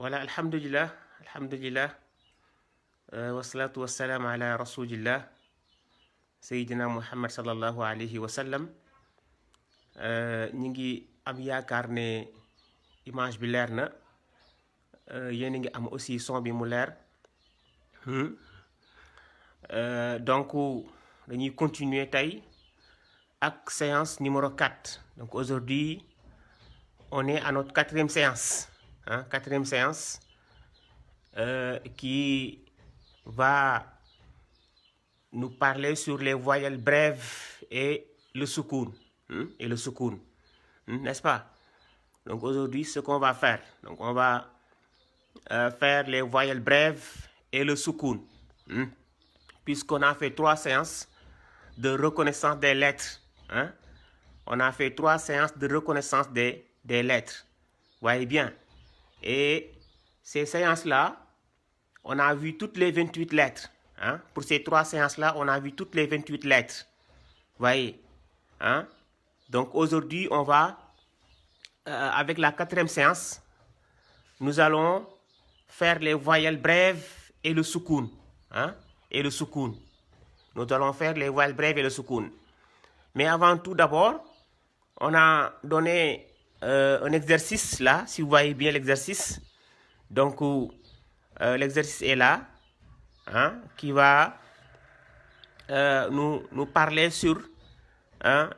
Voilà, alhamdulillah, alhamdulillah, wassalatu wassalamu ala rasulillah, Sayyidina Muhammad sallallahu alayhi wa sallam. ñi ngi am yaakaar ne image bi leer na, yéen a ngi am aussi son bi mu leer. Donc dañuy continuer tey ak séance numéro 4. Donc aujourd'hui, on est à notre quatrième séance. Quatrième séance qui va nous parler sur les voyelles brèves et le soukoun. N'est-ce pas? Donc aujourd'hui, ce qu'on va faire, donc on va faire les voyelles brèves et le soukoun. Puisqu'on a fait 3 séances de reconnaissance des lettres. On a fait 3 séances de reconnaissance des lettres. Voyez bien. Et ces séances-là, on a vu toutes les 28 lettres. Pour ces 3 séances-là, on a vu toutes les 28 lettres. Voyez. Donc aujourd'hui, on va, avec la 4e séance, nous allons faire les voyelles brèves et le soukoun. Et le soukoun. Nous allons faire les voyelles brèves et le soukoun. Mais avant tout, d'abord, on a donné un exercice là, si vous voyez bien l'exercice. Donc, l'exercice est là, qui va nous parler sur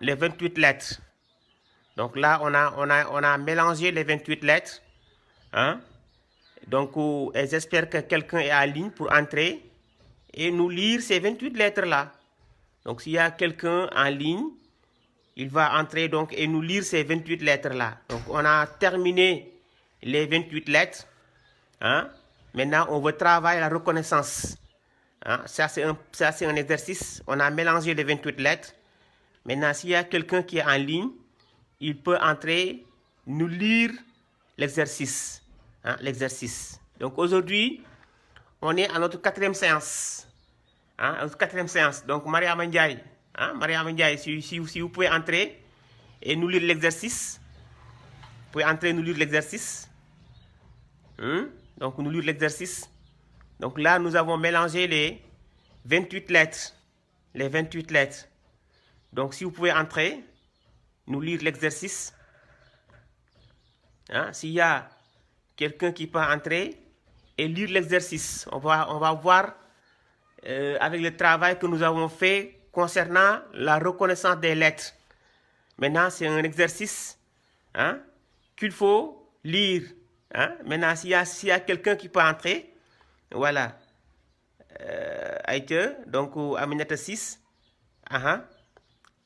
les 28 lettres. Donc là, on a mélangé les 28 lettres. Donc, et j'espère que quelqu'un est en ligne pour entrer et nous lire ces 28 lettres-là. Donc, s'il y a quelqu'un en ligne, il va entrer donc et nous lire ces 28 lettres-là. Donc, on a terminé les 28 lettres. Maintenant, on veut travailler la reconnaissance. Ça, c'est un exercice. On a mélangé les 28 lettres. Maintenant, s'il y a quelqu'un qui est en ligne, il peut entrer, nous lire l'exercice. L'exercice. Donc, aujourd'hui, on est à notre 4e séance. Notre 4e séance. Donc, Maria Ndiaye. Maria Ndiaye, si vous pouvez entrer et nous lire l'exercice. Vous pouvez entrer et nous lire l'exercice. Donc, nous lire l'exercice. Donc là, nous avons mélangé les 28 lettres. Les 28 lettres. Donc, si vous pouvez entrer, nous lire l'exercice. S'il y a quelqu'un qui peut entrer et lire l'exercice, on va voir avec le travail que nous avons fait concernant la reconnaissance des lettres. Maintenant, c'est un exercice qu'il faut lire. Maintenant, s'il y a quelqu'un qui peut entrer, voilà. Aïe, donc, Aminata 6.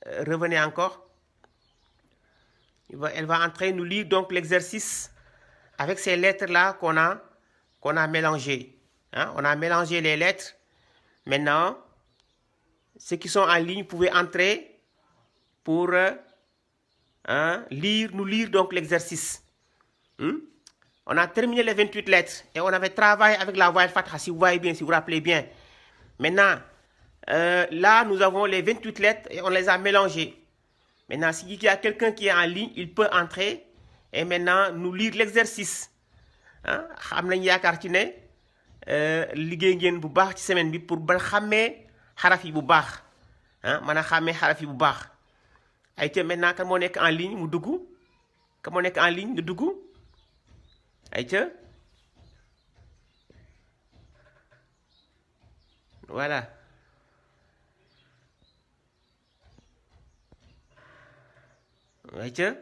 Revenez encore. Elle va entrer, nous lire donc l'exercice avec ces lettres-là qu'on a mélangées. On a mélangé les lettres. Maintenant, ceux qui sont en ligne, vous pouvez entrer pour nous lire donc l'exercice. On a terminé les 28 lettres et on avait travaillé avec la voyelle fatha, si vous voyez bien, si vous vous rappelez bien. Maintenant, là, nous avons les 28 lettres et on les a mélangées. Maintenant, s'il y a quelqu'un qui est en ligne, il peut entrer et maintenant nous lire l'exercice. Xam nañ yaakaar ci ne liggéey ngeen bu baax ci semaine bi pour ba xàmmee xaraf yi bu baax. Mën a xàmmee xaraf yi bu baax. Ayca maintenant kan moo nekk en ligne mu dugg. Kan moo nekk en ligne mu dugg. Ayca. Voilà. Ayca.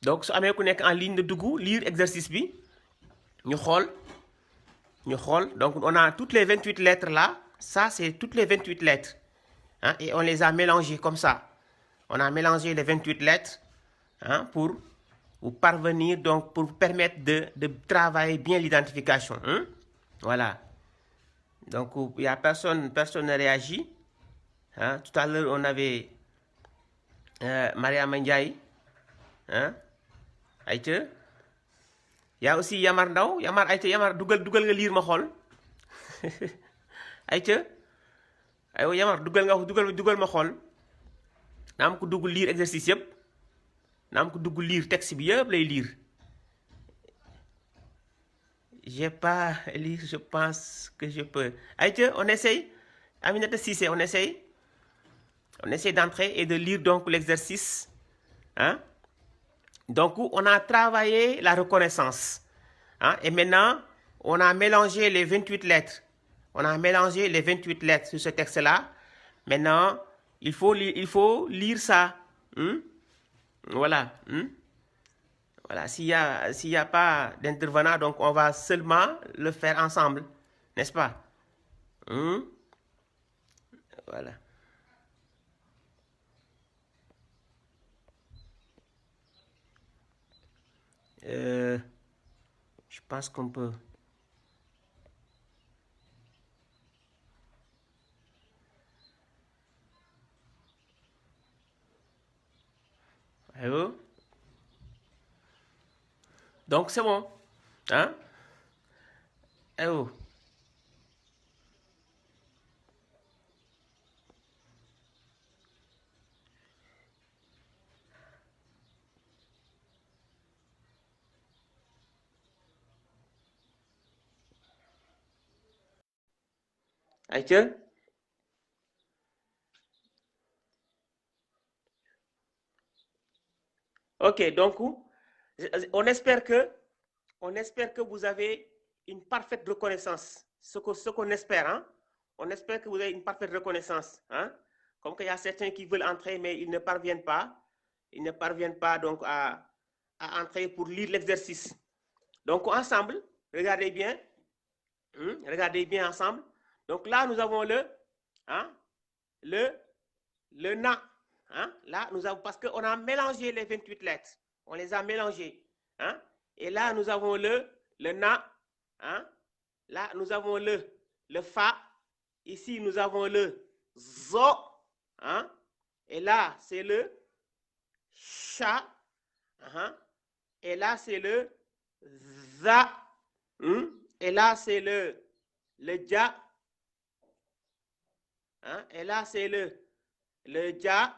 Donc su amee ku nekk en ligne de dugg lire exercice bi ñu xool donc on a toutes les 28 lettres là. Ça c'est toutes les 28 lettres. Et on les a mélangées comme ça. On a mélangé les 28 lettres pour vous parvenir, donc pour vous permettre de travailler bien l'identification. Voilà. Donc il n'y a personne ne réagit. Tout à l'heure on avait Maria Ndiaye. Ayca. Il y a aussi Yamar Ndaw. Ayca Yamar dugal nga lire ma xool. Ayca. Aywa Yamar dugal ma xool. Na am ko dugg lire exercice yëpp. Na am ko dugg lire texte bi yëpp lay lire. j'ai pas lu, je pense que je peux. Aïe, on essaye. Aminata Cissé, on essaye. On essaie d'entrer et de lire donc l'exercice. Hein? Donc, on a travaillé la reconnaissance. Hein? Et maintenant, on a mélangé les 28 lettres. On a mélangé les 28 lettres sur ce texte-là. Maintenant, il faut lire ça. Voilà. Voilà. S'il y a pas d'intervenant, donc on va seulement le faire ensemble. N'est-ce pas? Voilà. Je pense qu'on peut... Allô? Donc, c'est bon. Hein? Allô? Aïe? Ok, donc, on espère que vous avez une parfaite reconnaissance. Ce qu'on espère, hein? On espère que vous avez une parfaite reconnaissance, hein? Comme qu'il y a certains qui veulent entrer, mais ils ne parviennent pas. Ils ne parviennent pas donc à entrer pour lire l'exercice. Donc, ensemble, regardez bien. Regardez bien ensemble. Donc là, nous avons hein, le na. Hein? Là, nous avons, parce qu'on a mélangé les 28 lettres. On les a mélangées. Hein? Et là, nous avons le na. Hein? Là, nous avons le fa. Ici, nous avons le zo. Hein? Et là, c'est le cha. Hein? Et là, c'est le za. Et là, c'est le ja. Hein? Et là, c'est le ja.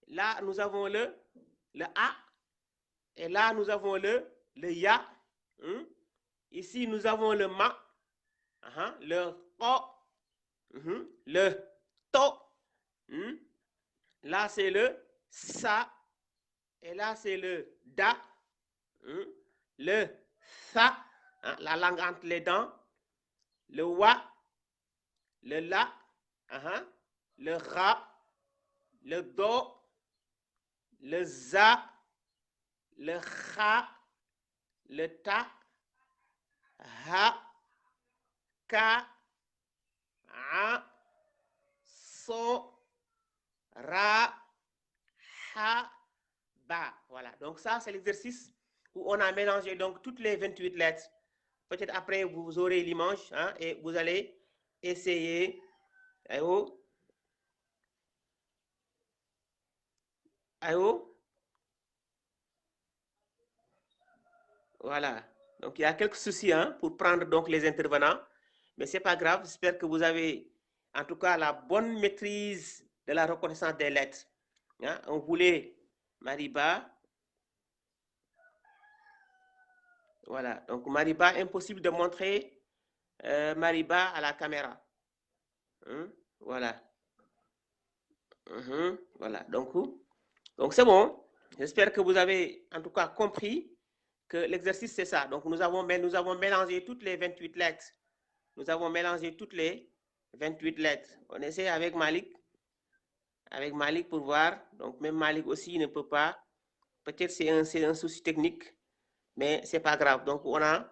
Là, nous avons le a. Et là, nous avons le ya. Ici, nous avons le ma. Le o. Le to. Là, c'est le sa. Et là, c'est le da. Le sa. La langue entre les dents. Le wa. Le la. Le ra. Le do. Le za. Le kha. Le ta. Ha. Ka. A. So. Ra. Ha. Ba. Voilà. Donc ça, c'est l'exercice où on a mélangé donc toutes les 28 lettres. Peut-être après, vous aurez l'image et vous allez essayer. Allô? Allô? Voilà. Donc, il y a quelques soucis pour prendre donc les intervenants. Mais ce n'est pas grave. J'espère que vous avez en tout cas la bonne maîtrise de la reconnaissance des lettres. On voulait Mariba. Voilà. Donc, Mariba, impossible de montrer Mariba à la caméra. Voilà. Voilà. Donc c'est bon. J'espère que vous avez en tout cas compris que l'exercice, c'est ça. Donc, nous avons mélangé toutes les 28 lettres. Nous avons mélangé toutes les 28 lettres. On essaie avec Malik pour voir. Donc, même Malik aussi ne peut pas. Peut-être c'est un souci technique, mais ce n'est pas grave. Donc, on a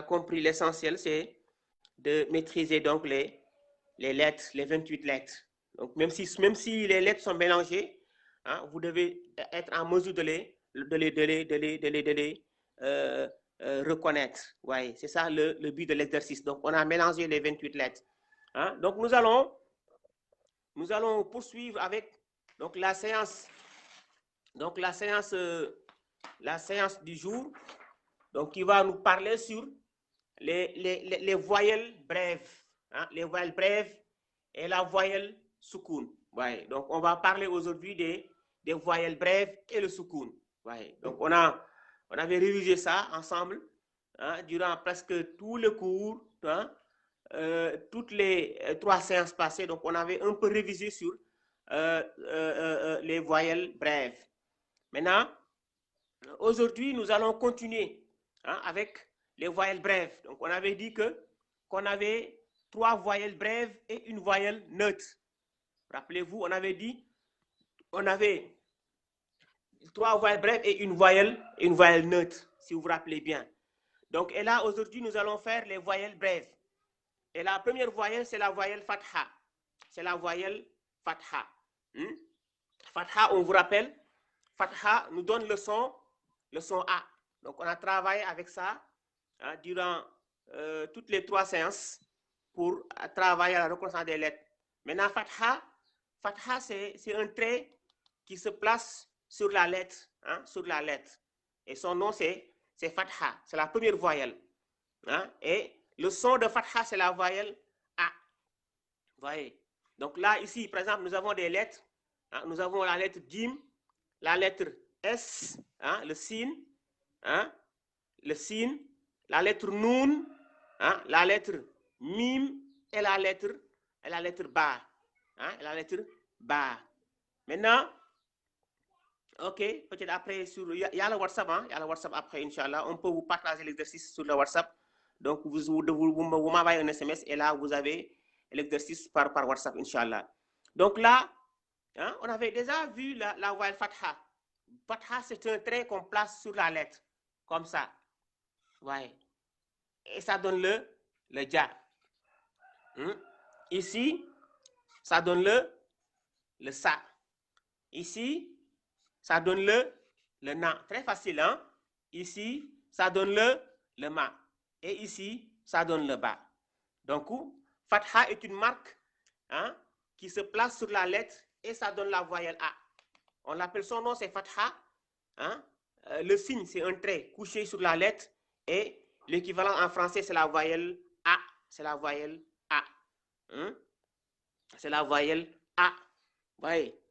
compris l'essentiel, c'est de maîtriser donc les lettres, les 28 lettres. Donc, même si les lettres sont mélangées, vous devez être en mesure de les reconnaître. Ouais, c'est ça le but de l'exercice. Donc, on a mélangé les 28 lettres. Donc, nous allons poursuivre avec donc, la séance du jour, donc, qui va nous parler sur les voyelles brèves. Les voyelles brèves et la voyelle soukoun. Ouais, donc, on va parler aujourd'hui des voyelles brèves et le soukoun. Ouais, donc, on a On avait révisé ça ensemble durant presque tout le cours, toutes les 3 séances passées. Donc, on avait un peu révisé sur les voyelles brèves. Maintenant, aujourd'hui, nous allons continuer avec les voyelles brèves. Donc, on avait dit qu'on avait 3 voyelles brèves et une voyelle neutre. Rappelez-vous, on avait dit on avait 3 voyelles brèves et une voyelle neutre, si vous vous rappelez bien. Donc, et là, aujourd'hui, nous allons faire les voyelles brèves. Et la première voyelle, c'est la voyelle fatha. C'est la voyelle fatha. Fatha, on vous rappelle, fatha nous donne le son A. Donc, on a travaillé avec ça durant toutes les 3 séances pour travailler à la reconnaissance des lettres. Maintenant, fatha, c'est un trait qui se place sur la lettre, Et son nom, c'est fatha. C'est la première voyelle. Et le son de fatha, c'est la voyelle A. Vous voyez? Donc là, ici, par exemple, nous avons des lettres. Nous avons la lettre Jim, la lettre S, le sin, la lettre Nun, la lettre Mim et la lettre Ba. La lettre Ba. Maintenant, ok, peut-être après, il y a le WhatsApp, il y a le WhatsApp après, Inch'Allah. On peut vous partager l'exercice sur le WhatsApp. Donc, vous m'envoyez un SMS et là, vous avez l'exercice par WhatsApp, Inch'Allah. Donc là, on avait déjà vu la voyelle fatha. Fatha, c'est un trait qu'on place sur la lettre, comme ça. Ouais. Et ça donne le ja. Ici, ça donne le sa. Ici, ça donne le na. Très facile, hein? Ici, ça donne le ma. Et ici, ça donne le ba. Donc, fatha est une marque qui se place sur la lettre et ça donne la voyelle A. On l'appelle, son nom, c'est fatha. Le signe, c'est un trait couché sur la lettre et l'équivalent en français, c'est la voyelle A. C'est la voyelle A. C'est la voyelle A. Vous voyez?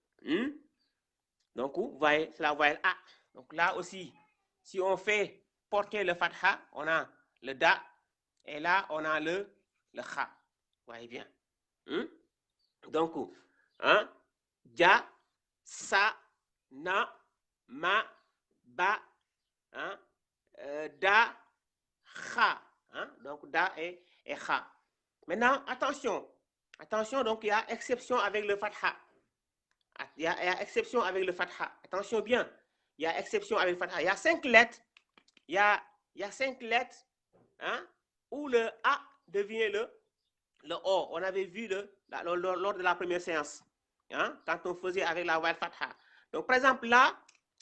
Donc, vous voyez, c'est la voyelle A. Donc là aussi, si on fait porter le fatha, on a le da. Et là, on a le kha. Vous voyez bien? Donc, ja, sa, na, ma, ba, da, kha. Donc, da et kha. Maintenant, attention. Attention, donc il y a exception avec le fatha. Il y a exception avec le fatha. Attention bien. Il y a exception avec le fatha. Il y a 5 lettres. Il y a 5 lettres où le A devient le O. On avait vu lors de la première séance. Quand on faisait avec la voyelle fatha. Donc, par exemple, là,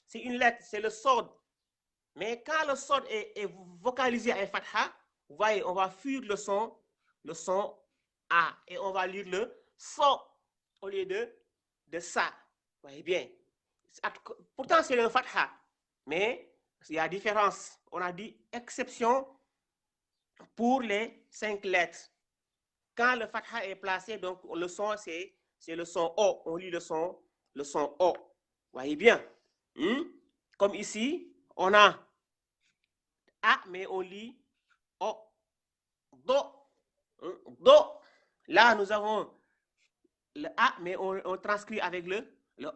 c'est une lettre, c'est le sod. Mais quand le sod est vocalisé avec fatha, vous voyez, on va fuir le son A. Et on va lire le so au lieu de ça. Vous voyez bien. Pourtant, c'est le fatha. Mais il y a différence. On a dit exception pour les 5 lettres. Quand le fatha est placé, donc le son, c'est le son O. On lit le son O. Vous voyez bien. Comme ici, on a A, mais on lit O. Do. Do. Là, nous avons le A, mais on transcrit avec le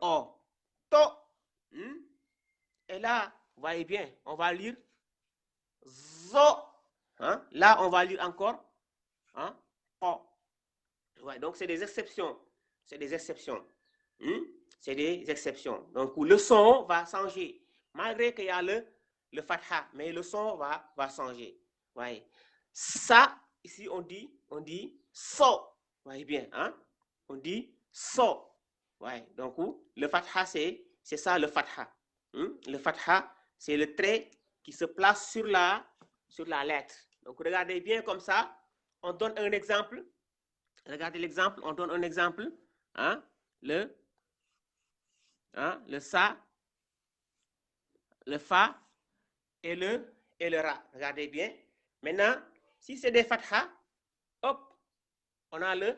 O. To. Et là, vous voyez bien, on va lire zo. Là, on va lire encore o. Ouais, donc, c'est des exceptions. C'est des exceptions. C'est des exceptions. Donc, le son va changer. Malgré qu'il y a le fatha, mais le son va changer. Ouais. Ça, ici, on dit so. Vous voyez bien, on dit so. Ouais. Donc, le fatha, c'est ça le fatha. Le fatha, c'est le trait qui se place sur la lettre. Donc, regardez bien comme ça. On donne un exemple. Regardez l'exemple. On donne un exemple. Le sa, le fa et le ra. Regardez bien. Maintenant, si c'est des fatha, hop, on a le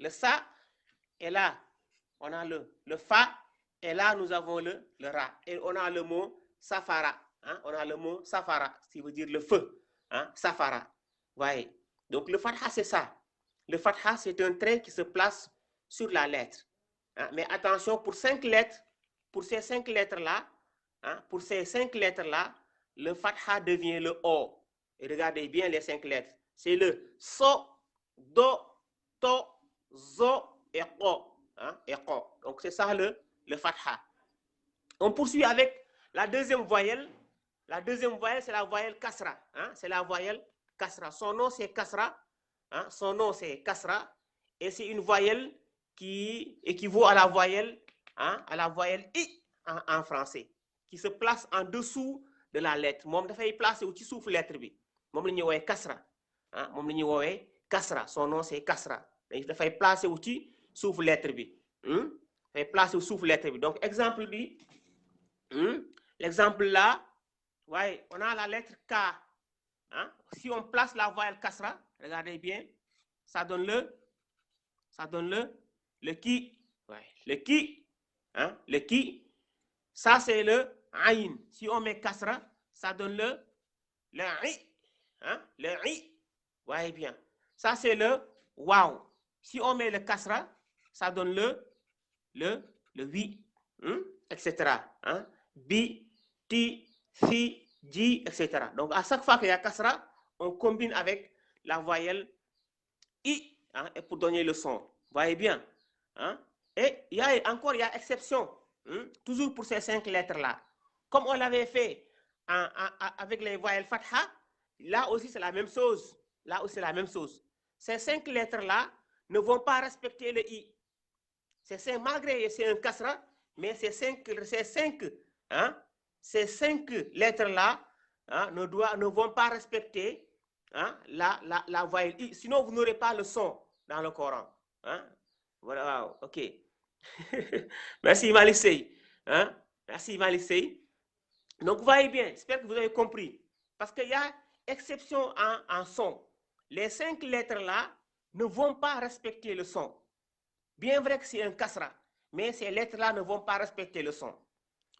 sa et là, on a le fa et là, nous avons le ra. Et on a le mot safara. hein, on a le mot safara, qui veut dire le feu. Hein, safara. Voyez. Donc le fatha, c'est ça. Le fatha, c'est un trait qui se place sur la lettre. Hein, mais attention, pour 5 lettres, pour ces 5 lettres-là, hein, pour ces 5 lettres-là, le fatha devient le O. Et regardez bien les 5 lettres. C'est le so, do, to, zo et ko. Hein, et ko. Donc c'est ça le fatha. On poursuit avec la deuxième voyelle. La deuxième voyelle, c'est la voyelle kasra. Hein, c'est la voyelle kasra. Son nom, c'est kasra. Hein, son nom, c'est kasra. Et c'est une voyelle qui équivaut à la voyelle, hein, I en français, qui se place en dessous de la lettre. Moom dafay placer wu ci suuf lettre bi. Moom la ñuy woowee kasra. Hein, moom la ñuy woowee kasra. Son nom, c'est kasra. Dafay placer wu ci suuf lettre bi. Dafay placer wu suuf lettre bi. Donc, exemple bi, l'exemple là, ouais, on a la lettre K. Hein? Si on place la voyelle kasra, regardez bien, ça donne le ki. Ouais, le ki. Hein? Le ki. Ça, c'est le aïn. Si on met kasra, ça donne le i. Hein? Le i. Voyez bien. Ça, c'est le waw. Si on met le kasra, ça donne le wi. Etc. Hein? Bi, ti, si, ji, etc. Donc, à chaque fois qu'il y a kasra, on combine avec la voyelle i, hein, et pour donner le son. Voyez bien. Hein? Et il y a exception. Toujours pour ces 5 lettres-là. Comme on l'avait fait avec les voyelles fatha, là aussi c'est la même chose. Là aussi c'est la même chose. Ces 5 lettres-là ne vont pas respecter le i. Malgré c'est un kasra, mais ces cinq lettres-là, hein, ne vont pas respecter, hein, la voyelle I. Sinon, vous n'aurez pas le son dans le Coran. Hein? Voilà, ok. Merci Malik Sey. Hein? Merci Malik Sey. Donc, vous voyez bien, j'espère que vous avez compris. Parce qu'il y a exception en son. Les 5 lettres-là ne vont pas respecter le son. Bien vrai que c'est un kasra, mais ces lettres-là ne vont pas respecter le son.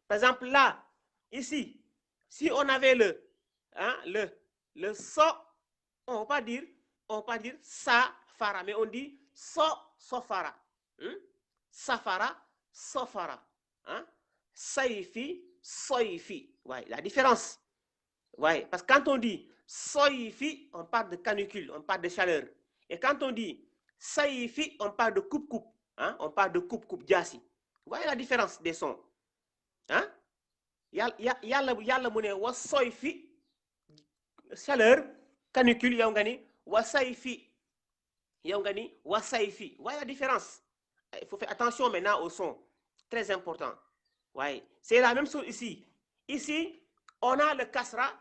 Par exemple, là, ici, si on avait le so, on ne va pas dire sa fara, mais on dit sofara. Safara, sofara. Hein? Saifi, soifi. Ouais, la différence. Ouais, parce que quand on dit soifi, on parle de canicule, on parle de chaleur. Et quand on dit saifi, on parle de coupe-coupe. Hein? On parle de coupe-coupe jassi. Vous voyez la différence des sons? Hein? Yalla mu ne wa soifi, chaleur, canicule, yow nga ni wa saifi. Yow nga ni wa saifi. Vous voyez la différence? Il faut faire attention maintenant au son. Très important. Ouais. C'est la même chose ici. Ici, on a le kasra,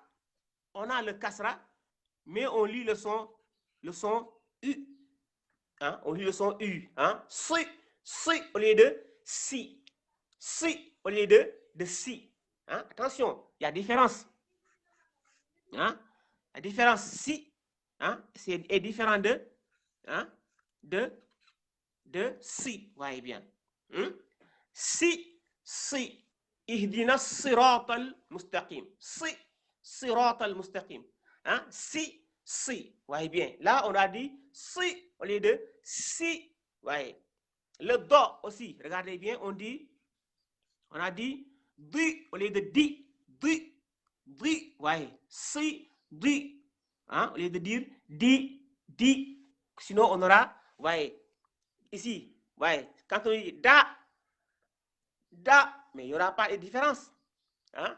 mais on lit le son U. Hein? On lit le son U. Hein? Si au lieu de si. Si au lieu de si. Hein? Attention, il y a différence. Hein? La différence si, hein, est différent de si. Voyez bien. Si. Ihdina siratal mustaqim. Si. Siratal mustaqim. Hein? Si. Voyez bien. Là, on a dit si au lieu de si. Voyez. Le do aussi. Regardez bien. On a dit di au lieu de di. Di. Voyez. Si. Di. Hein? Au lieu de dire di. Sinon, on aura, voyez, ici, voyez, quand on dit da, mais il n'y aura pas de différence. Hein?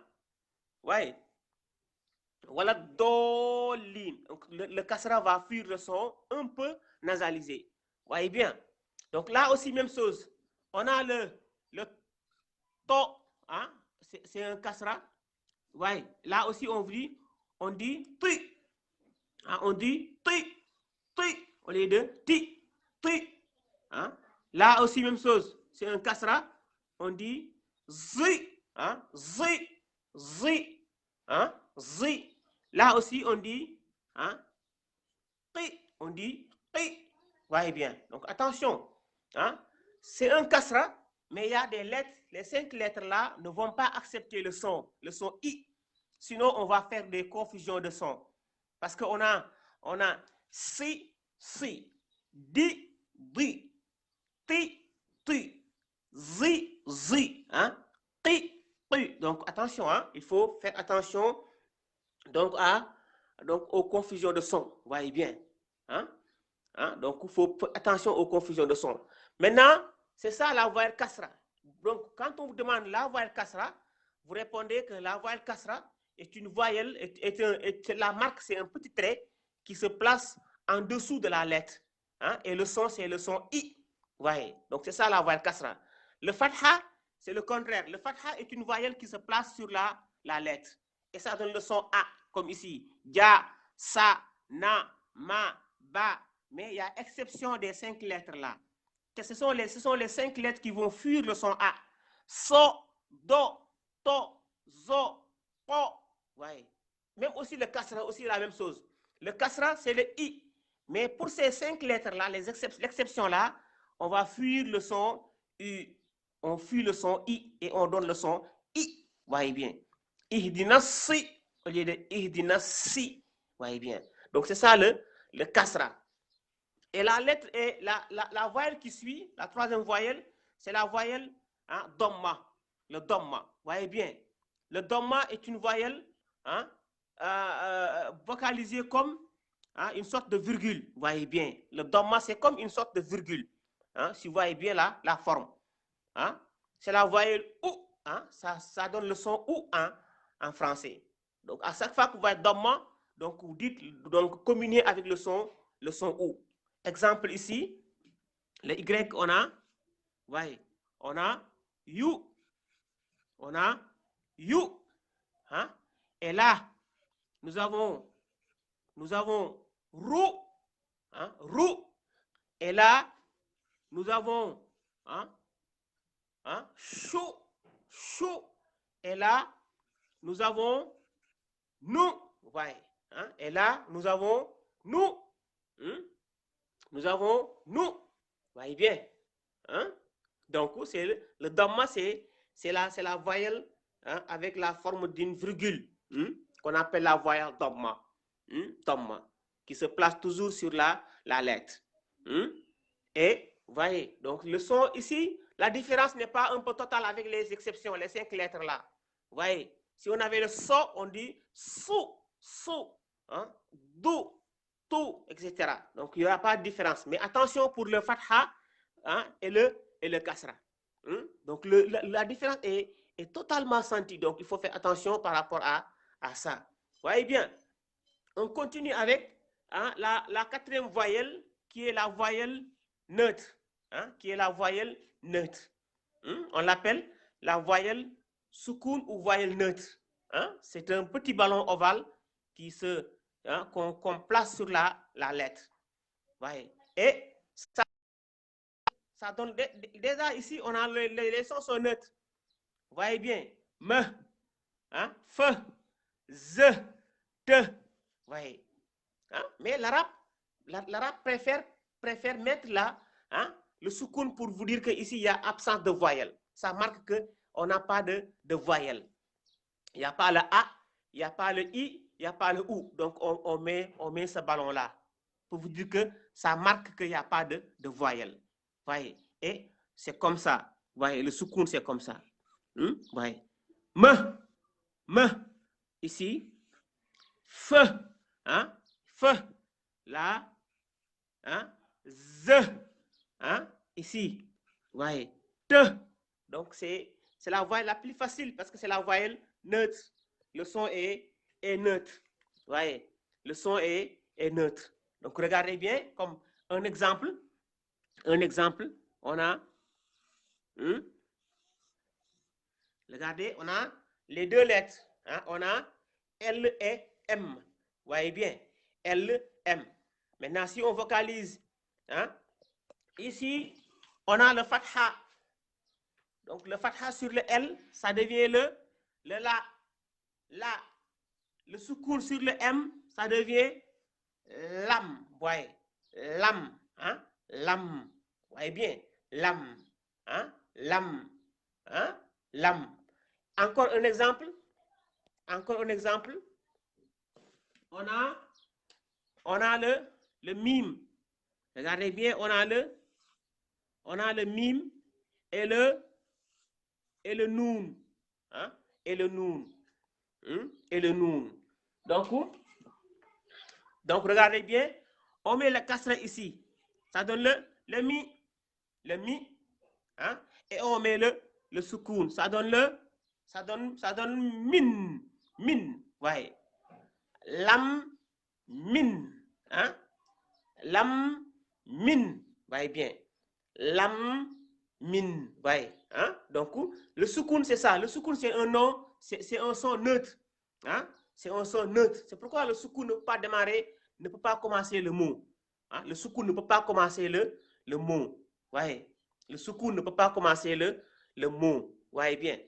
Voyez. Voilà, dolin. Donc, le kasra va fuir le son un peu nasalisé. Voyez bien. Donc là aussi, même chose. On a le to. Hein? C'est un kasra. Voyez. Là aussi, on dit ti. Hein? On dit ti. Au lieu de ti. Hein? Là aussi, même chose. C'est un kasra. On dit zi. Hein? Zi. Hein? Zi. Là aussi, on dit, hein? On dit ti. Voyez bien. Donc, attention. Hein? C'est un kasra, mais il y a des lettres. Les 5 lettres là ne vont pas accepter le son I. Sinon, on va faire des confusions de sons. Parce qu'on a si, di, ti, zi, hein, ti. Donc, attention, hein, il faut faire attention donc, aux confusions de sons. Vous voyez bien. Hein? Donc, il faut faire attention aux confusions de sons. Maintenant, c'est ça la voyelle kasra. Donc, quand on vous demande la voyelle kasra, vous répondez que la voyelle kasra est une voyelle, la marque, c'est un petit trait qui se place en dessous de la lettre. Hein? Et le son, c'est le son I. Vous voyez? Donc, c'est ça la voyelle kasra. Le fatha, c'est le contraire. Le fatha est une voyelle qui se place sur la lettre. Et ça donne le son A, comme ici. Ja, sa, na, ma, ba. Mais il y a exception des 5 lettres là. Ce sont les 5 lettres qui vont fuir le son A. So, do, to, zo, po. Ouais. Même aussi le kasra, aussi la même chose. Le kasra, c'est le I. Mais pour ces 5 lettres-là, l'exception là, on va fuir le son U. On fuit le son I et on donne le son I. Voyez bien. Ihdina si au lieu de ihdina si. Voyez bien. Donc c'est ça le kasra. Et la lettre est la voyelle qui suit, la troisième voyelle, c'est la voyelle domma. Le domma. Voyez bien. Le domma est une voyelle vocalisée comme une sorte de virgule. Voyez bien. Le domma, c'est comme une sorte de virgule. Si vous voyez bien la forme. C'est la voyelle OU. Ça donne le son OU en français. Donc, à chaque fois que vous voyez domma, donc vous dites, donc communiez avec le son OU. Exemple ici, le Y, on a, voyez, on a you, et là, nous avons roux, roux, et là, nous avons chou, chou, et là, nous avons nous, voyez, et là, nous avons nous, nous avons nous, voyez bien, donc c'est le dhamma, c'est la voyelle avec la forme d'une virgule qu'on appelle la voyelle dhamma, dhamma, qui se place toujours sur la lettre. Et voyez, donc le son ici, la différence n'est pas un peu totale avec les exceptions, les 5 lettres là. Vous voyez, si on avait le so, on dit sou, do, tout, etc. Donc, il n'y aura pas de différence. Mais attention pour le fatha et le kasra. Donc, la différence est totalement sentie. Donc, il faut faire attention par rapport à ça. Voyez bien, on continue avec la quatrième voyelle qui est la voyelle neutre. Qui est la voyelle neutre. On l'appelle la voyelle soukoun ou voyelle neutre. C'est un petit ballon ovale qui qu'on place sur la lettre. Voyez. Et ça donne déjà ici, on a les sons sont neutres. Voyez bien. Me, fe, ze, te. Voyez. Mais l'arabe préfère mettre là le soukoun pour vous dire qu'ici, il y a absence de voyelle. Ça marque qu'on n'a pas de voyelle. Il n'y a pas le A, il n'y a pas le I, il n'y a pas le OU. Donc, on met ce ballon-là pour vous dire que ça marque qu'il n'y a pas de voyelle. Voyez. Et c'est comme ça. Voyez, le soukoun, c'est comme ça. Voyez. Me, ici. Fe, fe, là. Z, ici. Voyez. Te. Donc, c'est la voyelle la plus facile parce que c'est la voyelle neutre. Le son est neutre. Voyez, le son est neutre. Donc, regardez bien comme un exemple. On a, regardez, on a les deux lettres. On a L et M. Voyez bien, L, M. Maintenant, si on vocalise, ici, on a le fatha. Donc, le fatha sur le L, ça devient le la. Le soukoun sur le M, ça devient lam. Voyez, lam. Lam. Voyez bien, lam. Lam. Lam. Encore un exemple. Encore un exemple. On a le mime. Regardez bien, on a le mime et le noun. Hein? Et le noun. Et le noun. Donc, regardez bien, on met le kasra ici. Ça donne le mi. Hein? Et on met le soukoun. Ça donne min. Ouais. Lam, min. Hein? Lam, min. Voyez bien. Lam, min. Voyez. Hein? Donc, le soukoun, c'est ça. Le soukoun, c'est un nom, c'est un son neutre. Hein? C'est un son neutre. C'est pourquoi le soukoun ne peut pas démarrer, ne peut pas commencer le mot. Hein? Le soukoun ne peut pas commencer le mot. Voyez. Le soukoun ne peut pas commencer le mot. Voyez bien.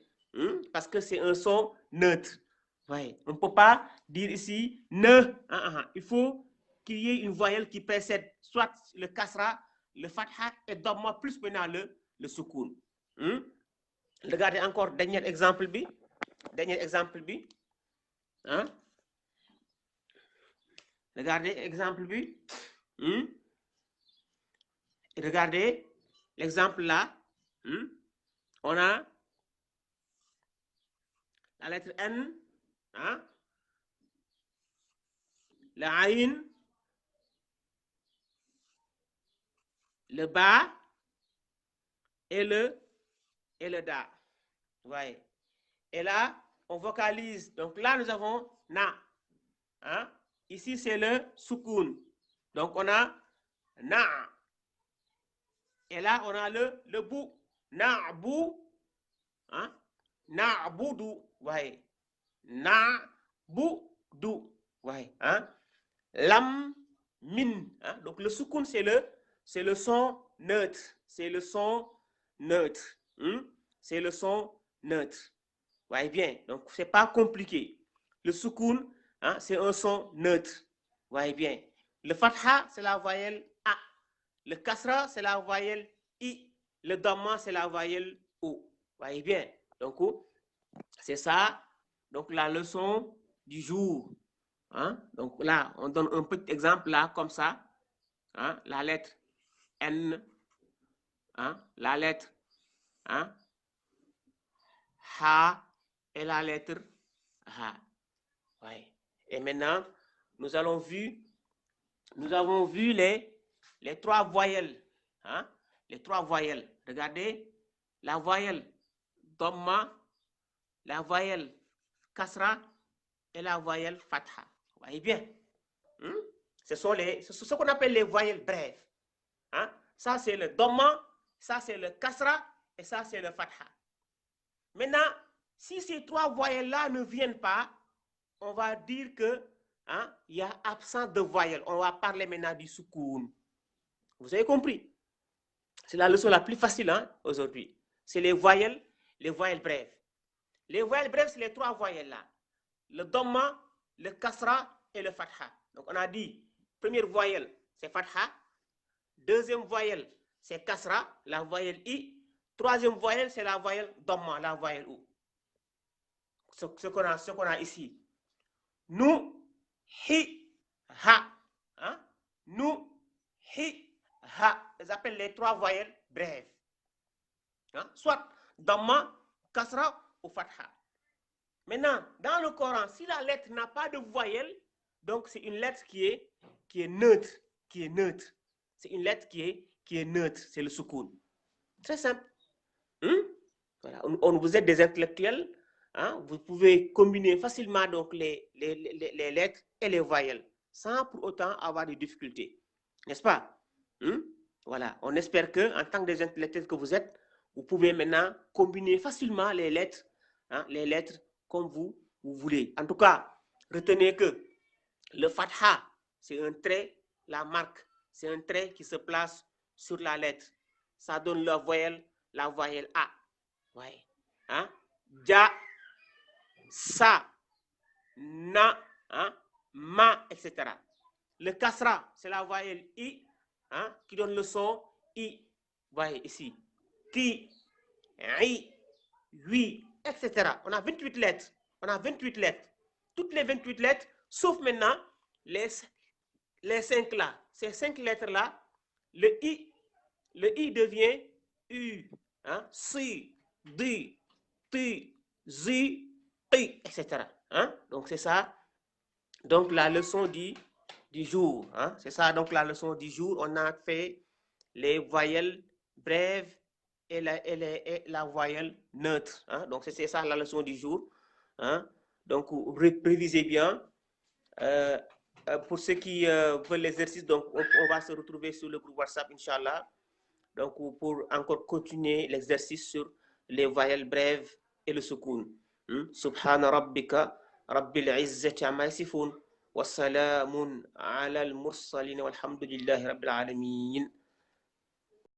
Parce que c'est un son neutre. Ouais. On ne peut pas dire ici ne. Il faut qu'il y ait une voyelle qui précède soit le kasra, le fatha et dhamma plus maintenant le soukoun. Regardez encore dernier exemple bi. Hein? Regardez exemple bi. Regardez l'exemple là. On a la lettre N. Hein? Le aïn, le ba et le da. Ouais. Et là, on vocalise. Donc là, nous avons na. Hein? Ici, c'est le soukoun. Donc on a na. Et là, on a le bou. Na bou. Hein? Na boudou. Ouais. Na boudou. Ouais. Hein? Lam min. Hein? Donc le soukoun, c'est le son neutre. C'est le son neutre. C'est le son neutre. Voyez bien. Donc c'est pas compliqué. Le soukoun, hein, c'est un son neutre. Voyez bien. Le fatha, c'est la voyelle A. Le kasra, c'est la voyelle I. Le dhamma, c'est la voyelle O. Voyez bien. Donc c'est ça. Donc la leçon du jour. Hein? Donc là, on donne un petit exemple là, comme ça. Hein? La lettre N. Hein? La lettre H et la lettre H. Ouais. Et maintenant, nous avons vu les trois voyelles. Hein? Les trois voyelles. Regardez, la voyelle dhamma, la voyelle kasra et la voyelle fatha. Vous voyez bien? Ce sont ce qu'on appelle les voyelles brèves. Hein? Ça, c'est le dhamma, ça, c'est le kasra et ça, c'est le fatha. Maintenant, si ces trois voyelles-là ne viennent pas, on va dire que il y a absence de voyelles. On va parler maintenant du soukoun. Vous avez compris? C'est la leçon la plus facile aujourd'hui. C'est les voyelles brèves. Les voyelles brèves, c'est les trois voyelles-là. Le dhamma, le kasra et le fatha. Donc on a dit, première voyelle, c'est fatha. Deuxième voyelle, c'est kasra, la voyelle i. Troisième voyelle, c'est la voyelle dhamma, la voyelle ou. Ce qu'on a ici. Nu, hi, ha. Hein? Nu, hi, ha. Ils appellent les trois voyelles brèves. Hein? Soit dhamma, kasra ou fatha. Maintenant, dans le Coran, si la lettre n'a pas de voyelle, donc c'est une lettre qui est neutre. C'est une lettre qui est neutre. C'est le soukoun. Très simple. Voilà. Vous êtes des intellectuels. Vous pouvez combiner facilement donc les lettres et les voyelles sans pour autant avoir de difficultés. N'est-ce pas? Voilà. On espère que, en tant que des intellectuels que vous êtes, vous pouvez maintenant combiner facilement les lettres comme vous voulez. En tout cas, retenez que le fatha, c'est un trait, la marque, c'est un trait qui se place sur la lettre. Ça donne la voyelle A. Ouais. Ja, sa, na, ma, etc. Le kasra, c'est la voyelle I qui donne le son I. Voyez ici. Ki, I, oui, etc. On a 28 lettres. On a 28 lettres. Toutes les 28 lettres, sauf maintenant les 5 là. Ces 5 lettres-là, le I devient U, hein? Si, Di, Ti, Zi, I, etc. Hein? Donc, c'est ça. Donc, la leçon du jour. Hein? C'est ça, donc, la leçon du jour. On a fait les voyelles brèves et la voyelle neutre. Hein? Donc, c'est ça la leçon du jour. Hein? Donc, révisez bien. Pour ceux qui veulent l'exercice, donc on va se retrouver sur le groupe WhatsApp, Inch'Allah. Donc, pour encore continuer l'exercice sur les voyelles brèves et le soukoun. Subhana rabbika rabbil izzati amma yasifun wa salamun ala al-mursalin walhamdulillahi rabbil alamin.